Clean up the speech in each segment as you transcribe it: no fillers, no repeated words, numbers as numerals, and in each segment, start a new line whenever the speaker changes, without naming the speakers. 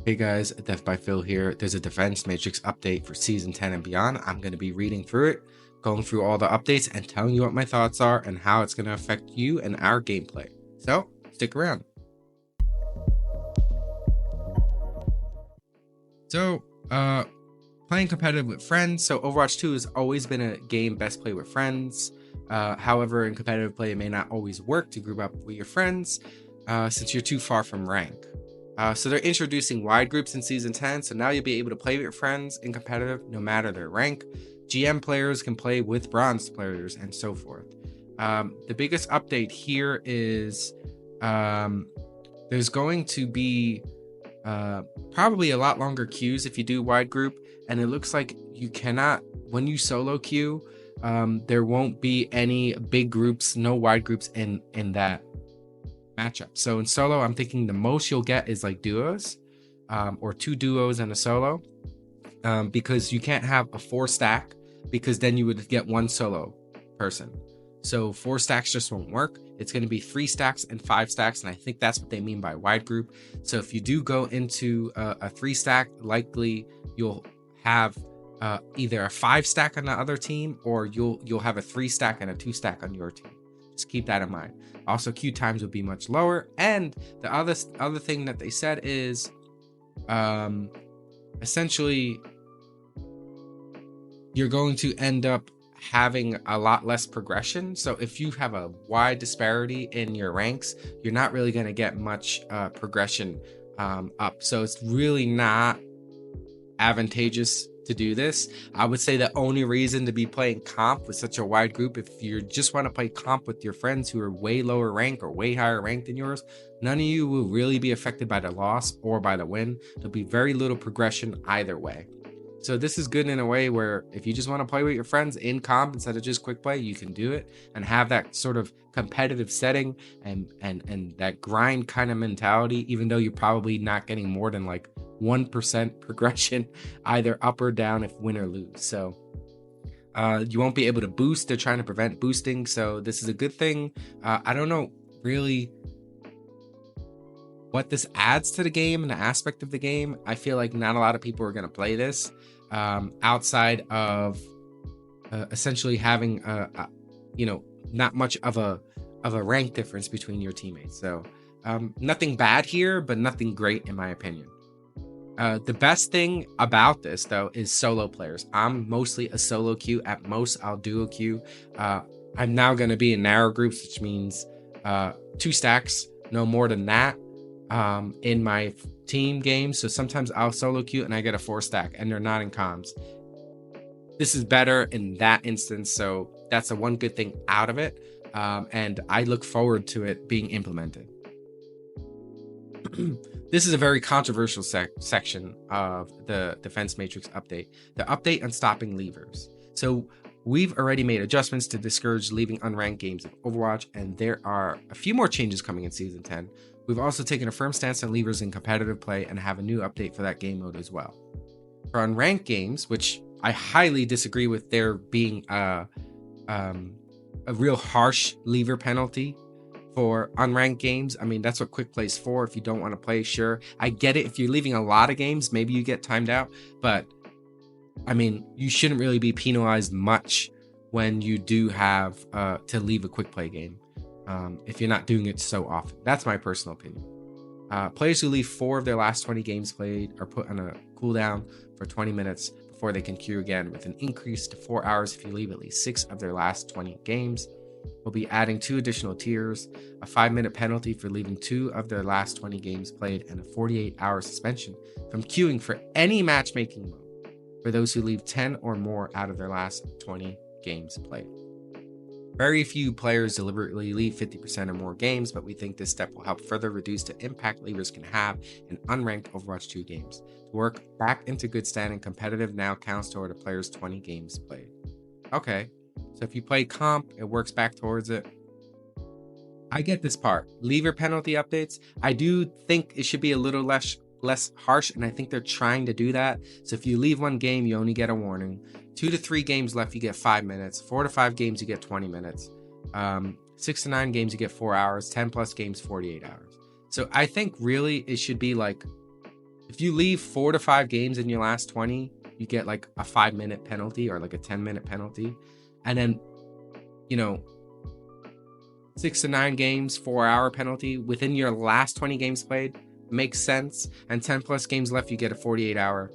Hey guys, Deathbyphiw here. There's a Defense Matrix update for Season 10 and beyond. I'm going to be reading through it, going through all the updates, and telling you what my thoughts are and how it's going to affect you and our gameplay. So, stick around. So, playing competitive with friends. So, Overwatch 2 has always been a game best played with friends. However, in competitive play, it may not always work to group up with your friends since you're too far from rank. So they're introducing wide groups in Season 10, so now you'll be able to play with your friends in competitive no matter their rank. GM players can play with bronze players and so forth. The biggest update here is there's going to be probably a lot longer queues if you do wide group, and it looks like you cannot, when you solo queue, there won't be any big groups, no wide groups in that matchup. So in solo, I'm thinking the most you'll get is like duos, or 2 duos and a solo, because you can't have a 4 stack, because then you would get 1 solo person. So 4 stacks just won't work. It's going to be 3 stacks and 5 stacks, and I think that's what they mean by wide group. So if you do go into a 3 stack, likely you'll have either a 5 stack on the other team, or you'll have a 3 stack and a 2 stack on your team. Just keep that in mind. Also, queue times will be much lower. And the other thing that they said is essentially you're going to end up having a lot less progression. So if you have a wide disparity in your ranks, you're not really going to get much progression up. So it's really not advantageous to do this. I would say the only reason to be playing comp with such a wide group, if you just want to play comp with your friends who are way lower rank or way higher rank than yours, none of you will really be affected by the loss or by the win. There'll be very little progression either way. So this is good in a way where if you just want to play with your friends in comp instead of just quick play, you can do it and have that sort of competitive setting and that grind kind of mentality, even though you're probably not getting more than like 1% progression either up or down if win or lose. So you won't be able to boost. They're trying to prevent boosting, so this is a good thing. I don't know really what this adds to the game and the aspect of the game. I feel like not a lot of people are going to play this outside of essentially having not much of a rank difference between your teammates. So nothing bad here, but nothing great in my opinion. The best thing about this, though, is solo players. I'm mostly a solo queue. At most, I'll duo queue. I'm now going to be in narrow groups, which means 2 stacks, no more than that, in my team games. So sometimes I'll solo queue and I get a 4 stack, and they're not in comms. This is better in that instance, so that's the one good thing out of it, and I look forward to it being implemented. This is a very controversial section of the Defense Matrix update. The update on stopping leavers. So we've already made adjustments to discourage leaving unranked games of Overwatch, and there are a few more changes coming in Season 10. We've also taken a firm stance on leavers in competitive play and have a new update for that game mode as well. For unranked games, which I highly disagree with there being a real harsh leaver penalty for unranked games. I mean, that's what quick play's for. If you don't want to play, sure. I get it. If you're leaving a lot of games, maybe you get timed out. But, I mean, you shouldn't really be penalized much when you do have to leave a quick play game if you're not doing it so often. That's my personal opinion. Players who leave 4 of their last 20 games played are put on a cooldown for 20 minutes before they can queue again, with an increase to 4 hours if you leave at least 6 of their last 20 games. We'll be adding 2 additional tiers, a 5-minute penalty for leaving 2 of their last 20 games played, and a 48-hour suspension from queuing for any matchmaking mode for those who leave 10 or more out of their last 20 games played. Very few players deliberately leave 50% or more games, but we think this step will help further reduce the impact leavers can have in unranked Overwatch 2 games. To work back into good standing, competitive now counts toward a player's 20 games played. Okay. So if you play comp, it works back towards it. I get this part. Leaver penalty updates. I do think it should be a little less harsh, and I think they're trying to do that. So if you leave 1 game, you only get a warning. 2 to 3 games left, you get 5 minutes. 4 to 5 games, you get 20 minutes. 6 to 9 games, you get 4 hours. 10 plus games, 48 hours. So I think really it should be like If you leave 4 to 5 games in your last 20, you get like a 5-minute penalty or like a 10-minute penalty. And then, you know, 6 to 9 games, 4-hour penalty within your last 20 games played makes sense. And 10 plus games left, you get a 48-hour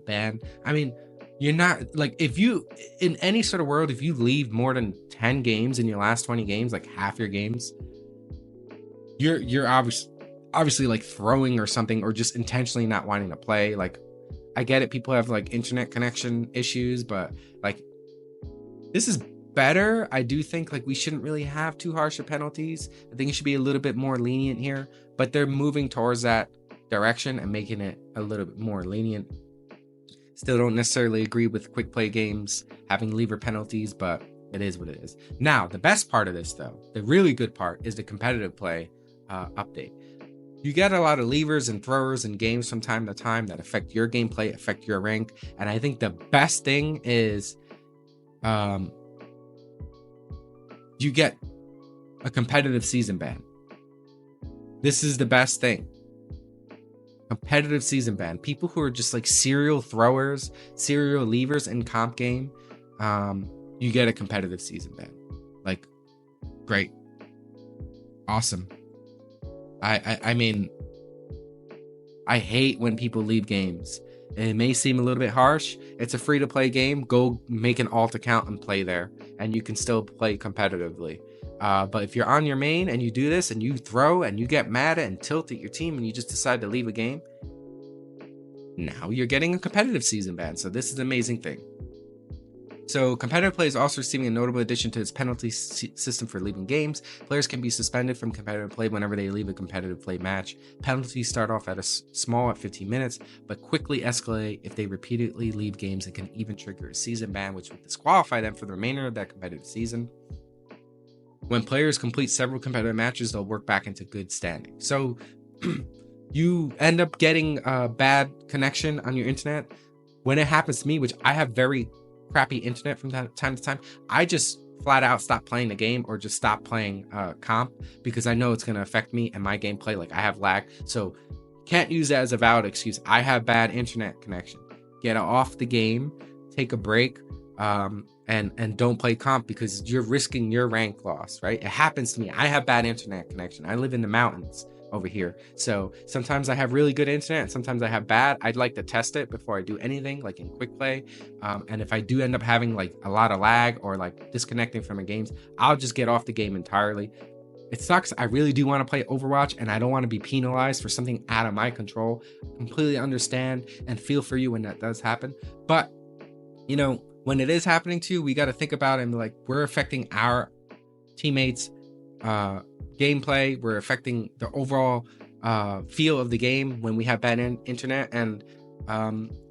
ban. I mean, you're not like, if you in any sort of world, if you leave more than 10 games in your last 20 games, like half your games, you're obviously like throwing or something, or just intentionally not wanting to play. Like, I get it, people have like internet connection issues, but like, this is better. I do think like we shouldn't really have too harsh of penalties. I think it should be a little bit more lenient here, but they're moving towards that direction and making it a little bit more lenient. Still don't necessarily agree with quick play games having lever penalties, but it is what it is. Now, the best part of this, though, the really good part, is the competitive play update. You get a lot of levers and throwers in games from time to time that affect your gameplay, affect your rank, and I think the best thing is you get a competitive season ban. This is the best thing. Competitive season ban. People who are just like serial throwers, serial levers in comp game, you get a competitive season ban. Like, great. Awesome. I mean, I hate when people leave games. It may seem a little bit harsh. It's a free-to-play game. Go make an alt account and play there, and you can still play competitively. But if you're on your main and you do this and you throw and you get mad and tilt at your team and you just decide to leave a game, now you're getting a competitive season ban. So this is an amazing thing. So competitive play is also receiving a notable addition to its penalty system for leaving games. Players can be suspended from competitive play whenever they leave a competitive play match. Penalties start off at small at 15 minutes, but quickly escalate if they repeatedly leave games, and can even trigger a season ban, which would disqualify them for the remainder of that competitive season. When players complete several competitive matches, they'll work back into good standing. So you end up getting a bad connection on your internet. When it happens to me, which I have very crappy internet from time to time, I just flat out stop playing the game or just stop playing comp, because I know it's going to affect me and my gameplay. Like, I have lag, so can't use that as a valid excuse. I have bad internet connection. Get off the game, take a break, and don't play comp, because you're risking your rank loss, right? It happens to me. I have bad internet connection. I live in the mountains over here, so sometimes I have really good internet, sometimes I have bad. I'd like to test it before I do anything, like in quick play, and if I do end up having like a lot of lag or like disconnecting from the games, I'll just get off the game entirely. It sucks. I really do want to play Overwatch, and I don't want to be penalized for something out of my control. Completely understand and feel for you when that does happen, but you know, when it is happening to you, we got to think about it and be like, we're affecting our teammates' gameplay. We're affecting the overall feel of the game when we have bad internet, and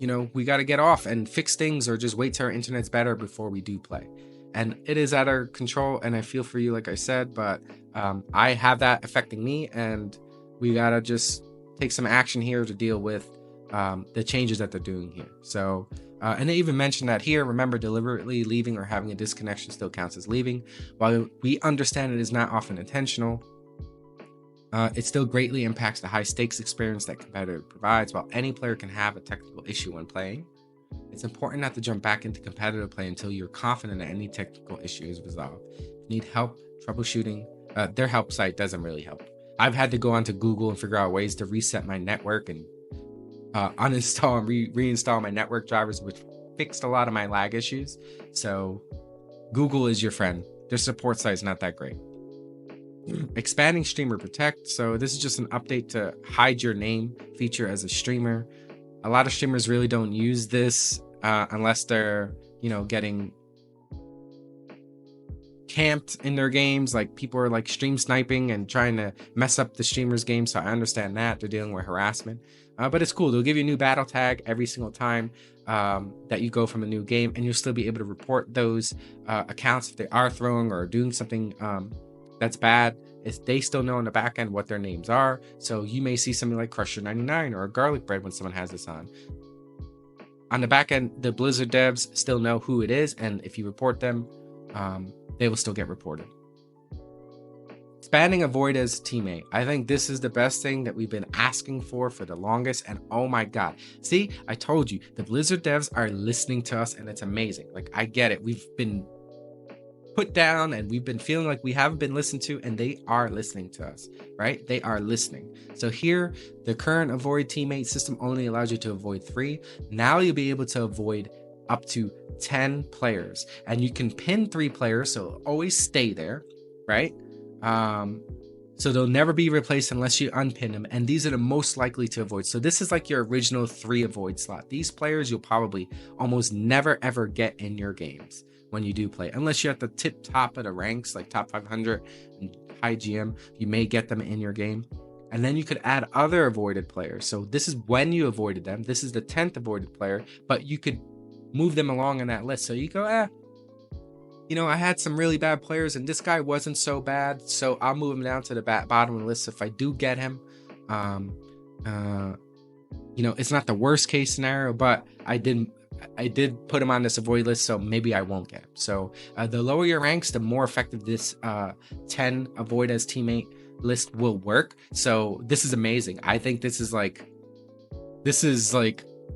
you know, we got to get off and fix things, or just wait till our internet's better before we do play. And it is out of control, and I feel for you, like I said, but I have that affecting me, and we got to just take some action here to deal with the changes that they're doing here. So and they even mentioned that here. Remember, deliberately leaving or having a disconnection still counts as leaving. While we understand it is not often intentional, it still greatly impacts the high stakes experience that competitive provides. While any player can have a technical issue when playing, it's important not to jump back into competitive play until you're confident that any technical issue is resolved. If you need help troubleshooting, their help site doesn't really help. I've had to go onto Google and figure out ways to reset my network and uninstall and reinstall my network drivers, which fixed a lot of my lag issues. So Google is your friend. Their support site is not that great. Expanding streamer protect. So this is just an update to hide your name feature as a streamer. A lot of streamers really don't use this unless they're, you know, getting camped in their games. Like, people are like stream sniping and trying to mess up the streamer's game. So I understand that they're dealing with harassment, but it's cool. They'll give you a new battle tag every single time that you go from a new game, and you'll still be able to report those accounts if they are throwing or doing something that's bad. They still know on the back end what their names are. So you may see something like Crusher99 or Garlic Bread when someone has this on. On the back end, the Blizzard devs still know who it is, and if you report them, they will still get reported. Spanning a void as teammate. I think this is the best thing that we've been asking for the longest. And oh my God. See, I told you, the Blizzard devs are listening to us and it's amazing. Like, I get it. We've been put down and we've been feeling like we haven't been listened to, and they are listening to us, right? They are listening. So here, the current avoid teammate system only allows you to avoid 3. Now you'll be able to avoid up to 10 players, and you can pin 3 players, so it'll always stay there, right? So they'll never be replaced unless you unpin them, and these are the most likely to avoid. So this is like your original 3 avoid slot. These players you'll probably almost never ever get in your games when you do play, unless you're at the tip top of the ranks, like top 500 and high GM. You may get them in your game, and then you could add other avoided players. So this is when you avoided them. This is the 10th avoided player, but you could move them along in that list. So you go, you know, I had some really bad players and this guy wasn't so bad, so I'll move him down to the bottom of the list. If I do get him, you know, it's not the worst case scenario, but I did put him on this avoid list, so maybe I won't get him. So the lower your ranks, the more effective this 10 avoid as teammate list will work. So this is amazing. I think this is like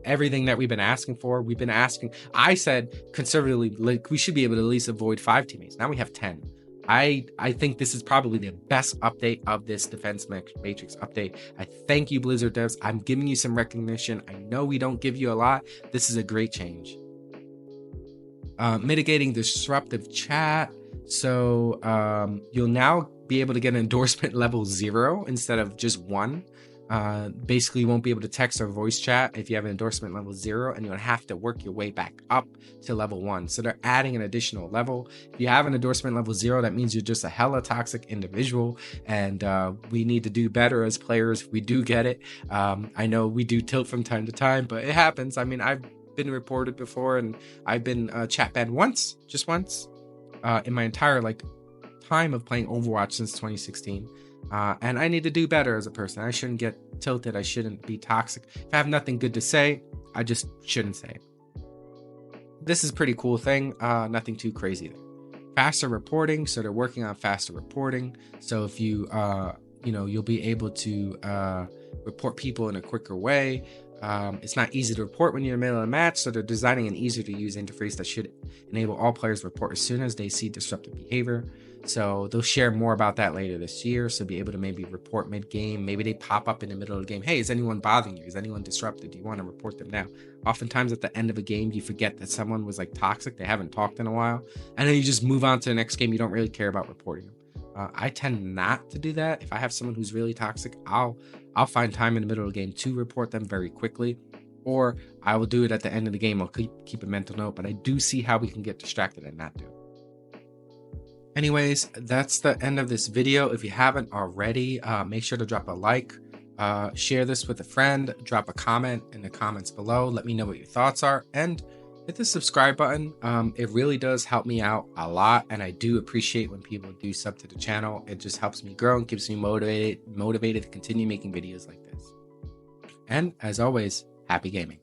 everything that we've been asking for. We've been asking, I said conservatively, like, we should be able to at least avoid 5 teammates. Now we have 10. I think this is probably the best update of this defense matrix update. I thank you, Blizzard devs. I'm giving you some recognition. I know we don't give you a lot. This is a great change. Mitigating disruptive chat. So you'll now be able to get an endorsement level 0 instead of just 1. Basically, you won't be able to text or voice chat if you have an endorsement level 0, and you'll have to work your way back up to level 1. So they're adding an additional level. If you have an endorsement level 0, that means you're just a hella toxic individual, and we need to do better as players. We do get it. I know we do tilt from time to time, but it happens. I mean, I've been reported before, and I've been chat banned just once in my entire time of playing Overwatch since 2016. And I need to do better as a person. I shouldn't get tilted. I shouldn't be toxic. If I have nothing good to say, I just shouldn't say it. This is a pretty cool thing. Nothing too crazy there. Faster reporting. So they're working on faster reporting. So if you, you'll be able to report people in a quicker way. It's not easy to report when you're in the middle of a match, so they're designing an easier to use interface that should enable all players to report as soon as they see disruptive behavior. So they'll share more about that later this year. So be able to maybe report mid-game. Maybe they pop up in the middle of the game. Hey, is anyone bothering you? Is anyone disrupted? Do you want to report them now? Oftentimes at the end of a game, you forget that someone was toxic. They haven't talked in a while. And then you just move on to the next game. You don't really care about reporting them. I tend not to do that. If I have someone who's really toxic, I'll find time in the middle of the game to report them very quickly, or I will do it at the end of the game. I'll keep a mental note, but I do see how we can get distracted and not do it. Anyways, that's the end of this video. If you haven't already, make sure to drop a like, share this with a friend, drop a comment in the comments below. Let me know what your thoughts are, and hit the subscribe button. It really does help me out a lot, and I do appreciate when people do sub to the channel. It just helps me grow and keeps me motivated to continue making videos like this. And as always, happy gaming.